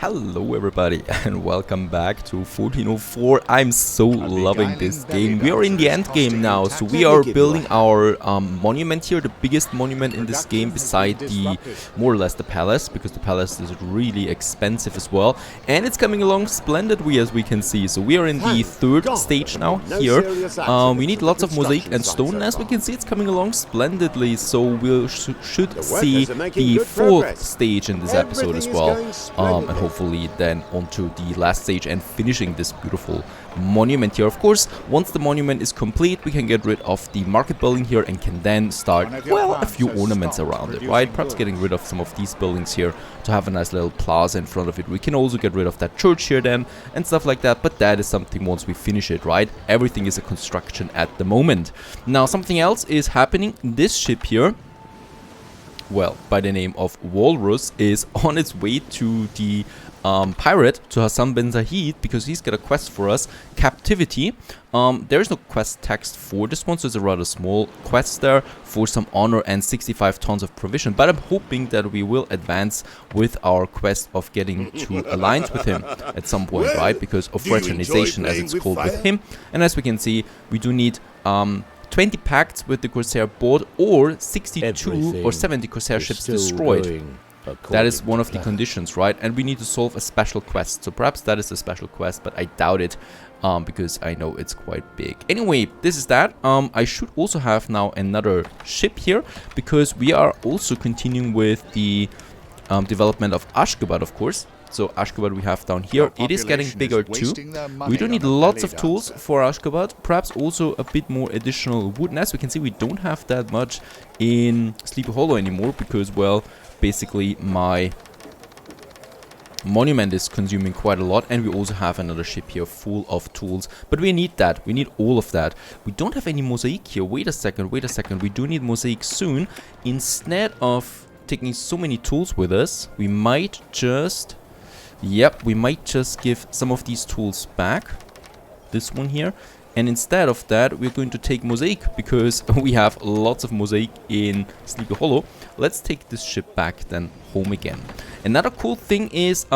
Hello everybody and welcome back to 1404. I'm so loving this game. We are in the end game now, so we are building our monument here, the biggest monument in this game beside the, more or less the palace, because the palace is really expensive as well. And it's coming along splendidly as we can see. So we are in the third stage now here. We need lots of mosaic and stone, and as we can see it's coming along splendidly. So we should see the fourth stage in this episode as well. And hopefully then onto the last stage and finishing this beautiful monument here. Of course, once the monument is complete, we can get rid of the market building here and can then start, well, a few ornaments around it, right? Perhaps getting rid of some of these buildings here to have a nice little plaza in front of it. We can also get rid of that church here then and stuff like that, but that is something once we finish it, right? Everything is a construction at the moment. Now, something else is happening. This ship here, well, by the name of Walrus, is on its way to the pirate, to Hassan Ben Zahid, because he's got a quest for us, Captivity. There is no quest text for this one, so it's a rather small quest there for some honor and 65 tons of provision. But I'm hoping that we will advance with our quest of getting to alliance with him at some point, right? Because of fraternization, as it's called, with him. And as we can see, we do need 20 pacts with the Corsair board or 62 or 70 Corsair ships destroyed. That is one of the conditions, right? And we need to solve a special quest. So perhaps that is a special quest, but I doubt it because I know it's quite big. Anyway, this is that. I should also have now another ship here because we are also continuing with the development of Ashgabat, of course. So Ashgabat we have down here. It is getting bigger too. We do need lots of tools for Ashgabat. Perhaps also a bit more additional wood. And as we can see, we don't have that much in Sleepy Hollow anymore because, well, basically my monument is consuming quite a lot. And we also have another ship here full of tools. But we need that. We need all of that. We don't have any mosaic here. Wait a second. Wait a second. We do need mosaic soon. Instead of taking so many tools with us, we might just... Yep, we might just give some of these tools back. This one here. And instead of that, we're going to take mosaic because we have lots of mosaic in Sleepy Hollow. Let's take this ship back then home again. Another cool thing is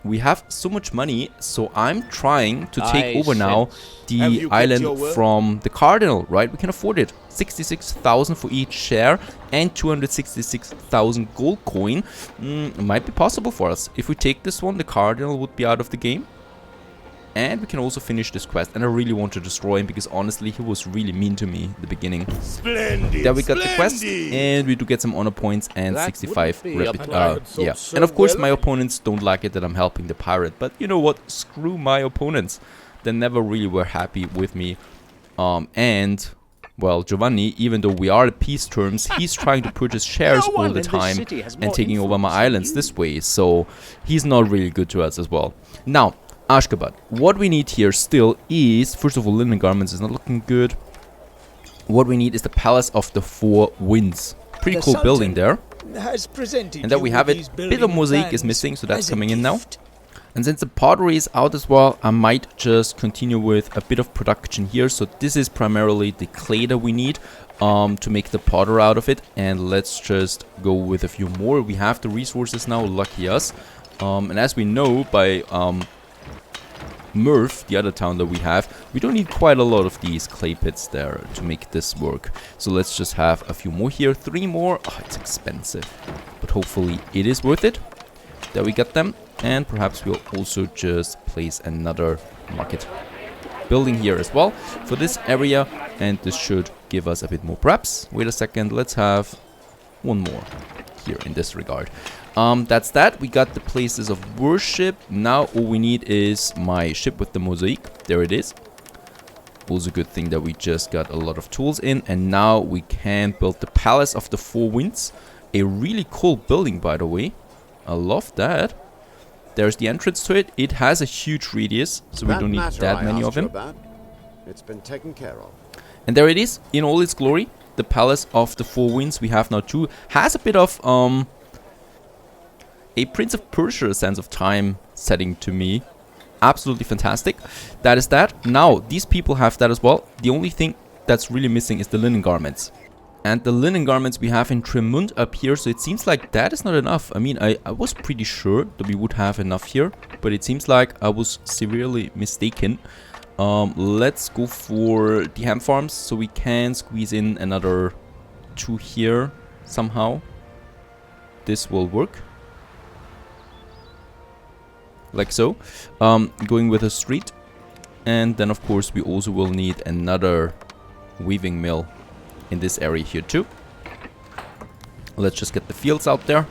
we have so much money, so I'm trying to take over now the island from the Cardinal, right? We can afford it. 66,000 for each share and 266,000 gold coin. Might be possible for us. If we take this one, the Cardinal would be out of the game. And we can also finish this quest. And I really want to destroy him because honestly, he was really mean to me in the beginning. Splendid, there we got the quest. And we do get some honor points and 65 rapid. Yeah. And of course, my opponents don't like it that I'm helping the pirate. But you know what? Screw my opponents. They never really were happy with me. And... well, Giovanni, even though we are at peace terms, he's trying to purchase shares all the time and taking over my islands this way. So he's not really good to us as well. Now, Ashgabat. What we need here still is, first of all, linen garments is not looking good. What we need is the Palace of the Four Winds. Pretty cool building there. And there we have it. Bit of mosaic is missing, so that's coming in now. And since the pottery is out as well, I might just continue with a bit of production here. So this is primarily the clay that we need to make the potter out of it. And let's just go with a few more. We have the resources now, lucky us. And as we know by Murph, the other town that we have, we don't need quite a lot of these clay pits there to make this work. So let's just have a few more here. 3 more. Oh, it's expensive. But hopefully it is worth it. There we got them. And perhaps we'll also just place another market building here as well for this area. And this should give us a bit more. Perhaps, wait a second, let's have one more here in this regard. That's that. We got the places of worship. Now all we need is my ship with the mosaic. There it is. Also a good thing that we just got a lot of tools in. And now we can build the Palace of the Four Winds. A really cool building, by the way. I love that. There's the entrance to it. It has a huge radius, so we don't need that many of them. It's been taken care of. And there it is, in all its glory. The Palace of the Four Winds. We have now 2. Has a bit of a Prince of Persia Sense of Time setting to me. Absolutely fantastic. That is that. Now, these people have that as well. The only thing that's really missing is the linen garments. And the linen garments we have in Tremund up here, so it seems like that is not enough. I mean, I was pretty sure that we would have enough here, but it seems like I was severely mistaken. Let's go for the ham farms, so we can squeeze in another 2 here somehow. This will work. Like so. Going with a street. And then of course we also will need another weaving mill in this area here too. Let's just get the fields out there.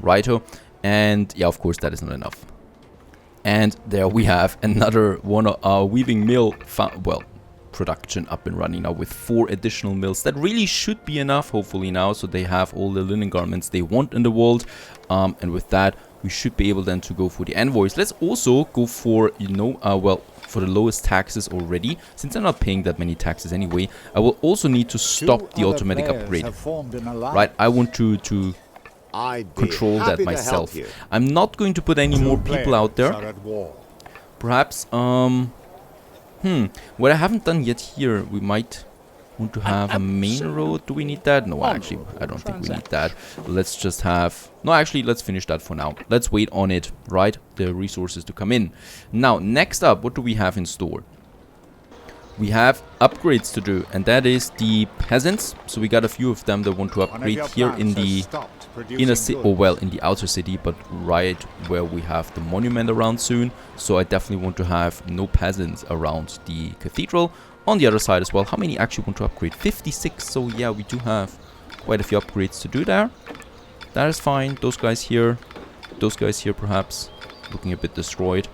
Righto. And yeah, of course that is not enough. And there we have another one weaving mill production up and running now with 4 additional mills. That really should be enough hopefully now, so they have all the linen garments they want in the world. And with that we should be able then to go for the envoys. Let's also go for, you know, for the lowest taxes already, since I'm not paying that many taxes anyway. I will also need to stop the automatic upgrade. Right, I want to control that myself. I'm not going to put any more people out there. Perhaps, what I haven't done yet here, we might want to have a main road. Do we need that? No, actually, I don't think we need that. Let's just have... No, actually, let's finish that for now. Let's wait on it, right? The resources to come in. Now, next up, what do we have in store? We have upgrades to do, and that is the peasants. So we got a few of them that want to upgrade here in the inner city, or well, in the outer city, but right where we have the monument around soon. So I definitely want to have no peasants around the cathedral. On the other side as well, how many actually want to upgrade? 56, so yeah, we do have quite a few upgrades to do there. That is fine. Those guys here perhaps, looking a bit destroyed.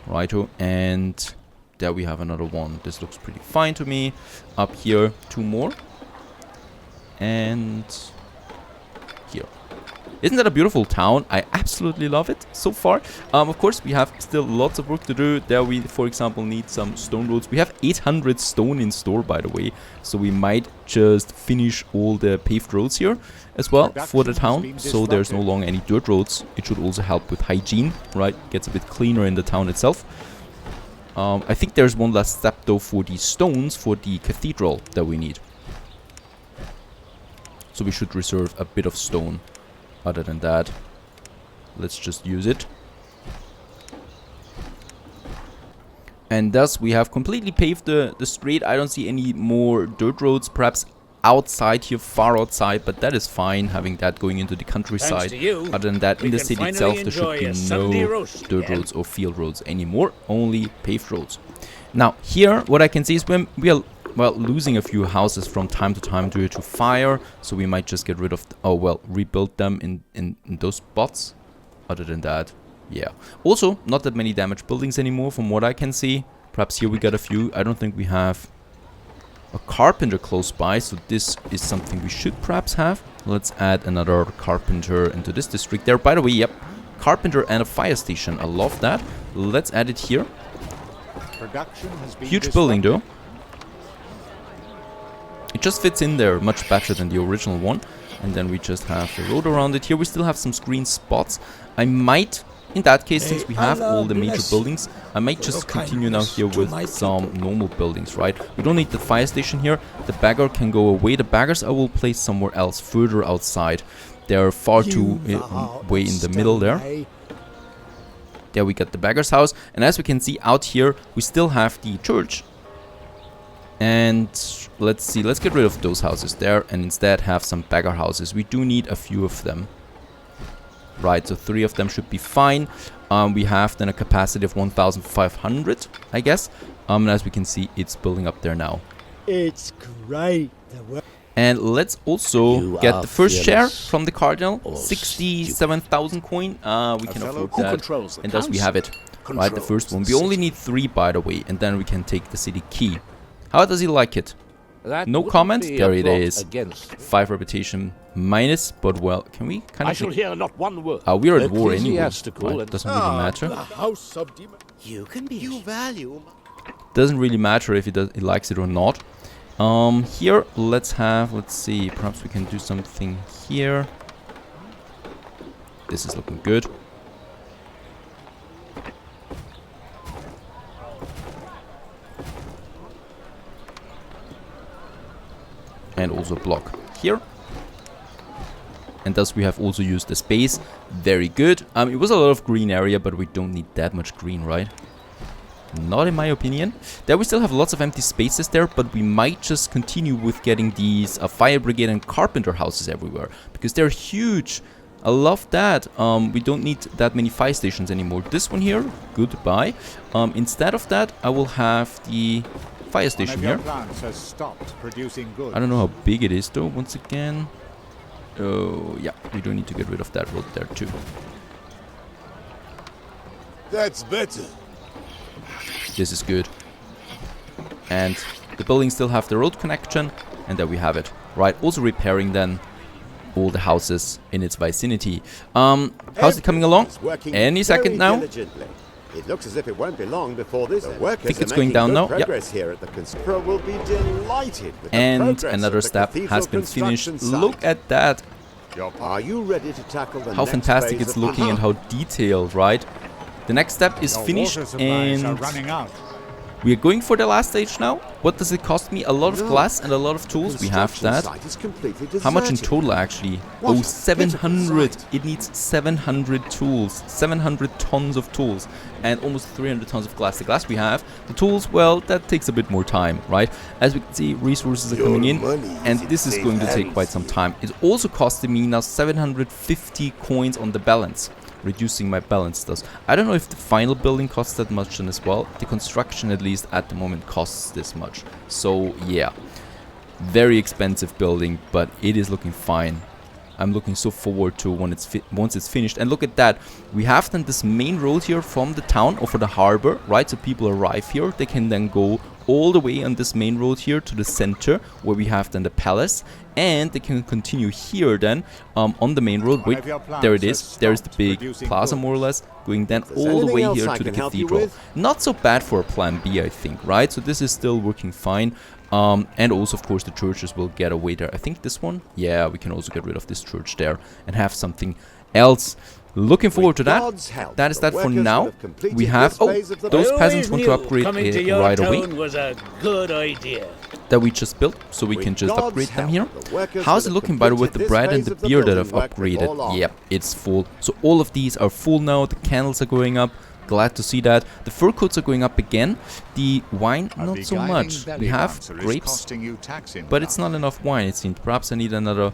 Righto, and there we have another one. This looks pretty fine to me. Up here, 2 more. And here. Isn't that a beautiful town? I absolutely love it so far. Of course, we have still lots of work to do. There we, for example, need some stone roads. We have 800 stone in store, by the way. So we might just finish all the paved roads here as well for the town. So there's no longer any dirt roads. It should also help with hygiene, right? Gets a bit cleaner in the town itself. I think there's one last step though for the stones for the cathedral that we need. So we should reserve a bit of stone. Other than that, let's just use it. And thus we have completely paved the street. I don't see any more dirt roads, perhaps outside here, far outside, but that is fine, having that going into the countryside. Other than that, in the city itself, there should be no dirt roads or field roads anymore, only paved roads. Now, here, what I can see is when we are, well, losing a few houses from time to time due to fire, so we might just get rid of, rebuild them in those spots. Other than that, yeah. Also, not that many damaged buildings anymore from what I can see. Perhaps here we got a few. I don't think we have a carpenter close by, so this is something we should perhaps have. Let's add another carpenter into this district there. By the way, yep, carpenter and a fire station. I love that. Let's add it here. Huge building though. It just fits in there much better than the original one. And then we just have the road around it. Here we still have some screen spots. I might, in that case, since we have all the major buildings, I might just continue now here with some normal buildings, right? We don't need the fire station here. The bagger can go away. The baggers I will place somewhere else, further outside. They're far too way in the middle there. There we got the bagger's house. And as we can see out here, we still have the church. And let's see, let's get rid of those houses there and instead have some bagger houses. We do need a few of them. Right, so 3 of them should be fine. We have then a capacity of 1,500, I guess. And as we can see, it's building up there now. It's great. And let's also get the first share from the cardinal. 67,000 coin. We can afford that. And thus we have it. Right, the first one. We only need 3, by the way. And then we can take the city key. How does he like it? No comment. There it is. 5 reputation minus, but well, can we kind of... I shall hear not one word. We're at war anyway. Right? Doesn't really matter. You can be. You value. Doesn't really matter if he likes it or not. Here, let's see. Perhaps we can do something here. This is looking good. and also a block here. And thus we have also used the space. Very good. It was a lot of green area, but we don't need that much green, right? Not in my opinion. There we still have lots of empty spaces there, but we might just continue with getting these fire brigade and carpenter houses everywhere, because they're huge. I love that. We don't need that many fire stations anymore. This one here, goodbye. Instead of that, I will have the fire station here. I don't know how big it is though, once again. Oh, yeah, we don't need to get rid of that road there too. That's better. This is good. And the buildings still have the road connection, and there we have it. Right, also repairing then all the houses in its vicinity. How's it coming along? Any second now. It looks as if it won't be long before this. I think it's going down now. Yep. Here at the will be delighted with and another step has been finished. Look at that. Are you ready to tackle the how fantastic it's looking and how detailed, right? The next step is finished, and we are going for the last stage now. What does it cost me? A lot of glass and a lot of tools. We have that. How much in total actually? Oh, 700. It needs 700 tools. 700 tons of tools. And almost 300 tons of glass. The glass we have. The tools, well, that takes a bit more time, right? As we can see, resources are coming in. And this is going to take quite some time. It's also costing me now 750 coins on the balance. Reducing my balance does. I don't know if the final building costs that much then as well. The construction, at least at the moment, costs this much. So yeah, very expensive building, but it is looking fine. I'm looking so forward to when once it's finished. And look at that, we have then this main road here from the town or for the harbor, right? So people arrive here, they can then go all the way on this main road here to the center, where we have then the palace, and they can continue here then on the main road. Wait, there it is. There's the big plaza, more or less, going then all the way here to the cathedral. Not so bad for a plan B, I think, right? So this is still working fine. And also, of course, the churches will get away there. I think this one, yeah, we can also get rid of this church there and have something else. Looking forward to that. That is that for now. We have, oh, those peasants want to upgrade it right away. Was a good idea. That we just built, so we can just upgrade them here. How's it looking, by the way, with the bread and the beer that I've upgraded? Yep, it's full. So all of these are full now. The candles are going up. Glad to see that. The fur coats are going up again. The wine, not so much. We have grapes, but it's not enough wine, it seems. Perhaps I need another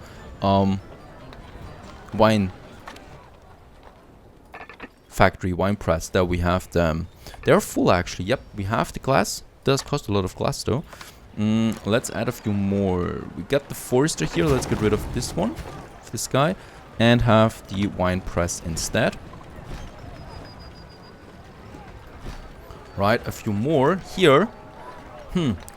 wine factory, wine press. There we have them. They're full actually. Yep, we have the glass. Does cost a lot of glass though. Let's add a few more. We got the forester here. Let's get rid of this one, this guy, and have the wine press instead. Right, a few more here.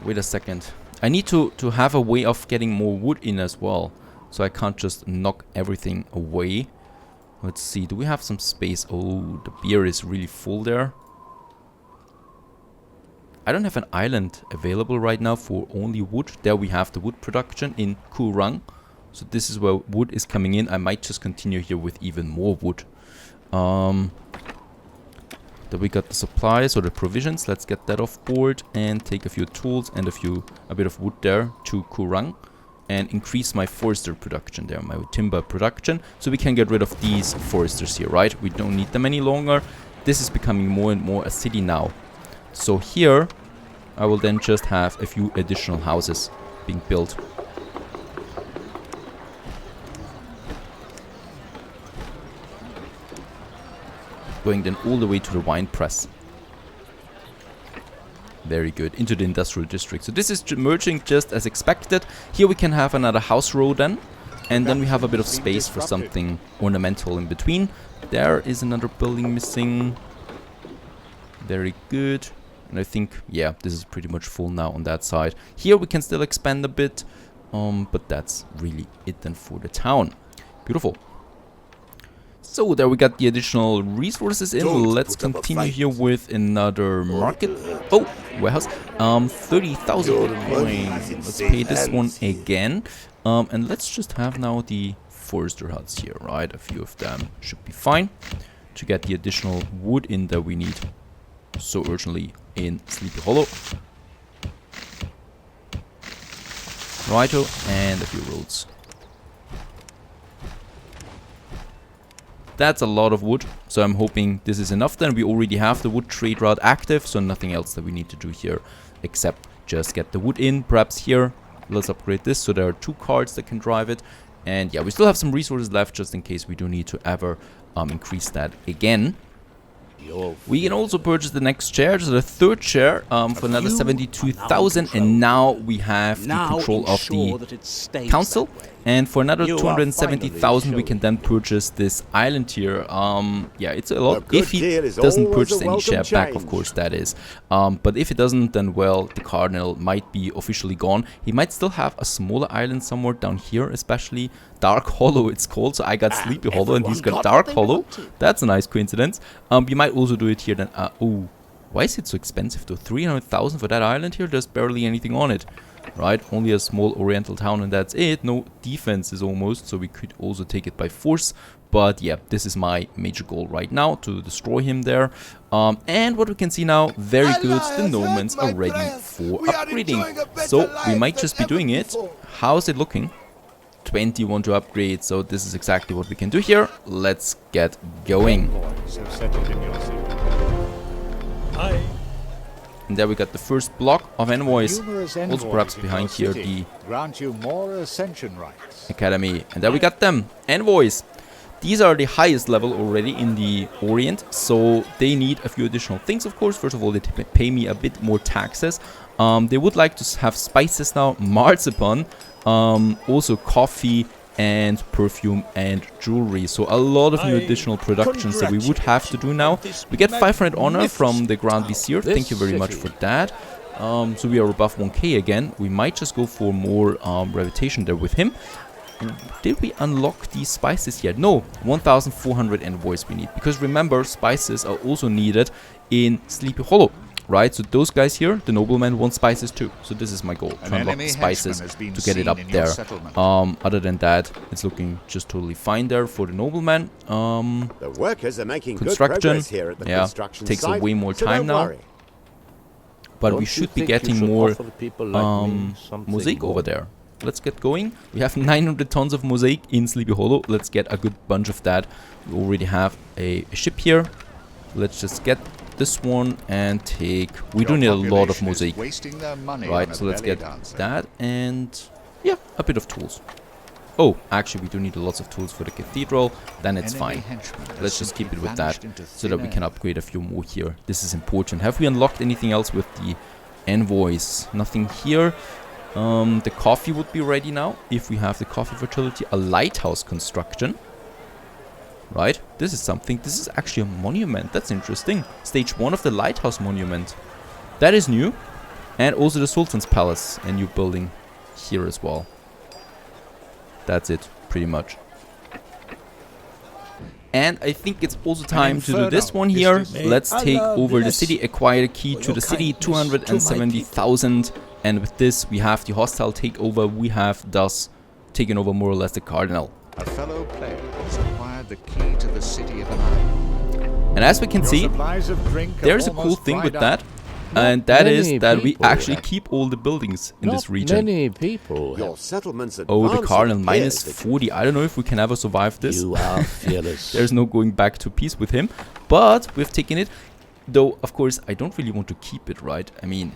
Wait a second. I need to have a way of getting more wood in as well. So I can't just knock everything away. Let's see, do we have some space? Oh, the beer is really full there. I don't have an island available right now for only wood. There we have the wood production in Kurang. So this is where wood is coming in. I might just continue here with even more wood. Then we got the supplies or the provisions. Let's get that off board and take a few tools and a bit of wood there to Kurang. And increase my forester production there, my timber production, so we can get rid of these foresters here, right? We don't need them any longer. This is becoming more and more a city now. So here, I will then just have a few additional houses being built. Going then all the way to the wine press. Very good, into the industrial district. So this is merging just as expected. Here we can have another house row then. And then we have a bit of space for something ornamental in between. There is another building missing. Very good. And I think, yeah, this is pretty much full now on that side. Here we can still expand a bit. But that's really it then for the town. Beautiful. So there we got the additional resources in. Let's continue here with another market. Oh, warehouse. 30,000 coins. Let's pay this one again. And let's just have now the forester huts here, right? A few of them should be fine to get the additional wood in that we need so urgently in Sleepy Hollow. Righto, and a few roads. That's a lot of wood, so I'm hoping this is enough. Then we already have the wood trade route active, so nothing else that we need to do here except just get the wood in. Perhaps here, let's upgrade this so there are 2 carts that can drive it. And yeah, we still have some resources left just in case we do need to ever increase that again. We can also purchase the next chair, so the 3rd chair for another 72,000, and now we have the control of the council. And for another 270,000 we can then purchase this island here. Yeah, it's a lot. If he doesn't purchase any share back, of course that is. But if he doesn't, then well, the cardinal might be officially gone. He might still have a smaller island somewhere down here, especially Dark Hollow it's called. So I got Sleepy Hollow and he's got Dark Hollow. That's a nice coincidence. You might also do it here then. Oh, why is it so expensive though? 300,000 for that island here? There's barely anything on it. Right, only a small oriental town and that's it. No defenses almost, so we could also take it by force. But yeah, this is my major goal right now, to destroy him there. And what we can see now, very good, the Normans are ready for upgrading. So we might just be doing it. How's it looking? 21 to upgrade, so this is exactly what we can do here. Let's get going. And there we got the first block of envoys. Also perhaps behind here the academy. And there we got them, envoys. These are the highest level already in the Orient, so they need a few additional things, of course. First of all, they pay me a bit more taxes. They would like to have spices now, marzipan, also coffee and perfume and jewelry. So a lot of new additional productions that we would have to do now. We get 500 honor from the Grand Vizier. Thank you very much for that. So we are above 1k again. We might just go for more reputation there with him. Did we unlock these spices yet? No, 1,400 envoys we need. Because remember, spices are also needed in Sleepy Hollow. Right, so those guys here, the noblemen, want spices too. So this is my goal, to unlock the spices to get it up there. Other than that, it's looking just totally fine there for the noblemen. The workers are making construction, good progress here at the construction takes site, way more so time don't now. worry. But we should be getting more mosaic over there. Let's get going. We have 900 tons of mosaic in Sleepy Hollow. Let's get a good bunch of that. We already have a ship here. Let's just get this one and take... We do need a lot of mosaic. Right, so let's get that and... yeah, a bit of tools. Oh, actually we do need lots of tools for the cathedral. Then it's fine. Let's just keep it with that so that we can upgrade a few more here. This is important. Have we unlocked anything else with the envoys? Nothing here. The coffee would be ready now if we have the coffee fertility. A lighthouse construction. Right, this is something. This is actually a monument. That's interesting. Stage 1 of the lighthouse monument. That is new. And also the Sultan's Palace, a new building here as well. That's it, pretty much. And I think it's also time to do this one here. Let's take over the city, acquire the key to the city, 270,000. And with this, we have the hostile takeover. We have thus taken over more or less the cardinal. A fellow player has acquired the key to the city of Anno. And as we can see, there's a cool thing with that. And that is that we actually keep all the buildings in this region. Many people. Your settlements Oh, the cardinal advancing minus appears 40. I don't know if we can ever survive this. You are fearless. There's no going back to peace with him. But we've taken it. Though, of course, I don't really want to keep it, right? I mean,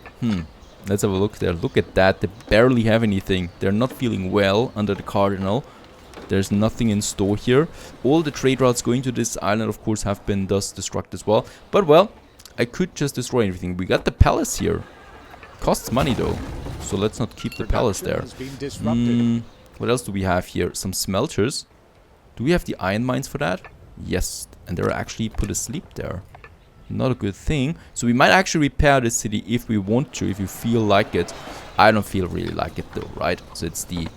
let's have a look there. Look at that. They barely have anything. They're not feeling well under the cardinal. There's nothing in store here. All the trade routes going to this island, of course, have been thus destructed as well. But, well, I could just destroy everything. We got the palace here. Costs money, though. So let's not keep the palace there. What else do we have here? Some smelters. Do we have the iron mines for that? Yes. And they're actually put asleep there. Not a good thing. So we might actually repair this city if we want to, if you feel like it. I don't feel really like it, though, right? So it's the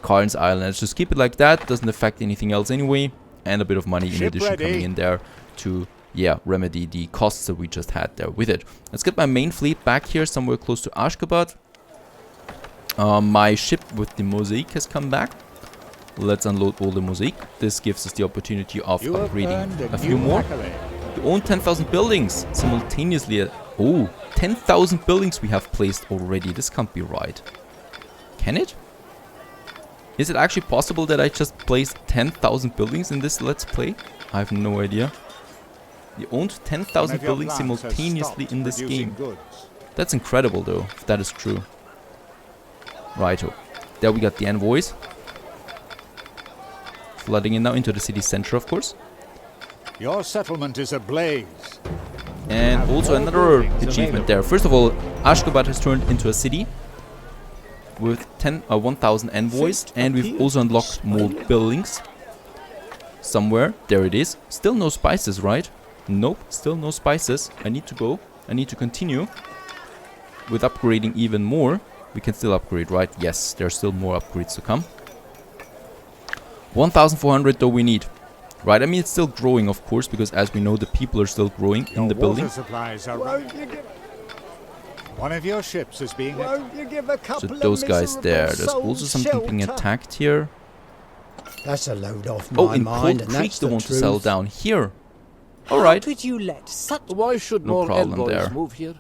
Carlin's Island. Let's just keep it like that. Doesn't affect anything else anyway. And a bit of money in addition coming in there to, yeah, remedy the costs that we just had there with it. Let's get my main fleet back here somewhere close to Ashgabat. My ship with the mosaic has come back. Let's unload all the mosaic. This gives us the opportunity of upgrading a few more. We own 10,000 buildings simultaneously. Oh, 10,000 buildings we have placed already. This can't be right. Can it? Is it actually possible that I just placed 10,000 buildings in this Let's Play? I have no idea. You owned 10,000 buildings simultaneously in this game. That's incredible though, if that is true. Righto. There we got the envoys. Flooding in now into the city center, of course. Your settlement is ablaze. And also another achievement there. First of all, Ashgabat has turned into a city with 1,000 envoys, and we've also unlocked more buildings. Somewhere, there it is. Still no spices, right? Nope, still no spices. I need to go. I need to continue with upgrading even more. We can still upgrade, right? Yes, there's still more upgrades to come. 1,400 though we need. Right, I mean it's still growing, of course, because as we know, the people are still growing in the building. One of your ships is being So those guys there. There's also something being attacked here. That's a load off Oh, my in mind, Cold and Creek that's they the want to settle truth. down here. Alright. Could you let such... Why should No more problem envoys there. move here?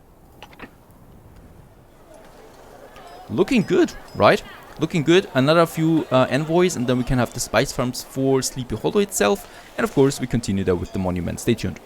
Looking good, right? Looking good. Another few envoys, and then we can have the spice farms for Sleepy Hollow itself. And of course, we continue there with the monument. Stay tuned.